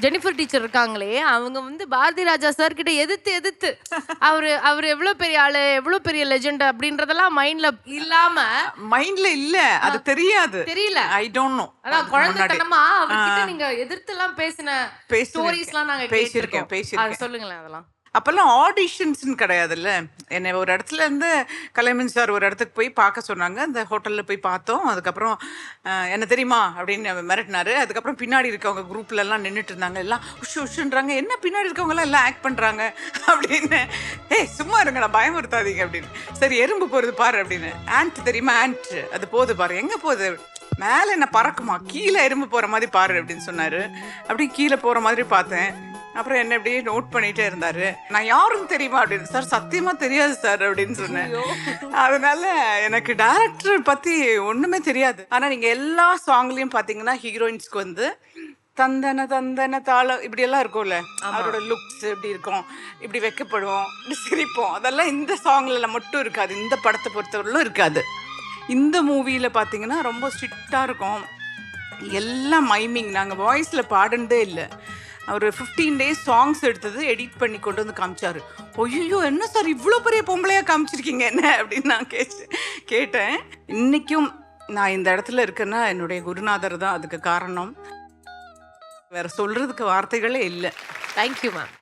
Jennifer teacher இருக்காங்களே, அவங்க வந்து பாரதி ராஜா சார் கிட்ட எதிர்த்து அவரு எவ்வளவு பெரிய ஆளு, எவ்வளவு பெரிய லெஜெண்ட் அப்படின்றதெல்லாம் மைண்ட்ல இல்ல, அது தெரியல. I don't know. அதான் குழந்தைத்தனமா அவர்கிட்ட நீங்க எதிர்த்து எல்லாம் பேசின ஸ்டோரிஸ்லாம் நாங்க பேசியிருக்கோம். சொல்லுங்களேன் அதெல்லாம். அப்பெல்லாம் ஆடிஷன்ஸ்ன்னு கிடையாதுல்ல. என்னை ஒரு இடத்துல இருந்து கலைமன் சார் ஒரு இடத்துக்கு போய் பார்க்க சொன்னாங்க. அந்த ஹோட்டலில் போய் பார்த்தோம். அதுக்கப்புறம் என்ன தெரியுமா அப்படின்னு மிரட்டினாரு. அதுக்கப்புறம் பின்னாடி இருக்கவங்க குரூப்லலாம் நின்றுட்டு இருந்தாங்க. எல்லாம் உஷுன்றாங்க. என்ன பின்னாடி இருக்கவங்கலாம் எல்லாம் ஆக்ட் பண்ணுறாங்க அப்படின்னு. சும்மா இருங்க, நான் பயமுறுத்தாதீங்க அப்படின்னு. சரி, எறும்பு போகிறது பாரு அப்படின்னு. ஆண்ட் தெரியுமா, ஆண்ட் அது போகுது பாரு. எங்கே போகுது? மேலே என்ன பறக்குமா, கீழே எறும்பு போகிற மாதிரி பாரு அப்படின்னு சொன்னார். அப்படி கீழே போகிற மாதிரி பார்த்தேன். அப்புறம் என்ன இப்படியே நோட் பண்ணிட்டே இருந்தாரு. நான் யாருன்னு தெரியுமா அப்படின்னு. சார் சத்தியமா தெரியாது சார் அப்படின்னு சொன்னேன். அதனால எனக்கு டைரக்டர் பத்தி ஒண்ணுமே தெரியாது. ஆனா நீங்க எல்லா சாங்லயும் பாத்தீங்கன்னா ஹீரோயின்ஸ்க்கு வந்து தந்தன தந்தன தாளம் இப்படி எல்லாம் இருக்கும்ல, அவரோட லுக்ஸ் இப்படி இருக்கும், இப்படி வைக்கப்படுவோம், இப்படி சிரிப்போம். அதெல்லாம் இந்த சாங்ல மட்டும் இருக்காது, இந்த படத்தை பொறுத்தவரையிலும் இருக்காது. இந்த மூவியில பாத்தீங்கன்னா ரொம்ப ஸ்ட்ரிக்டா இருக்கும். எல்லாம் மைமிங். நாங்கள் வாய்ஸில் பாடுனதே இல்லை. ஒரு 15 days சாங்ஸ் எடுத்தது எடிட் பண்ணி கொண்டு வந்து காமிச்சாரு. ஐயோ, என்ன சார் இவ்வளோ பெரிய பொம்பளையாக காமிச்சிருக்கீங்க என்ன அப்படின்னு நான் கேட்டேன். இன்றைக்கும் நான் இந்த இடத்துல இருக்கேன்னா என்னுடைய குருநாதர் தான் அதுக்கு காரணம். வேறு சொல்கிறதுக்கு வார்த்தைகளே இல்லை. Thank you ma'am.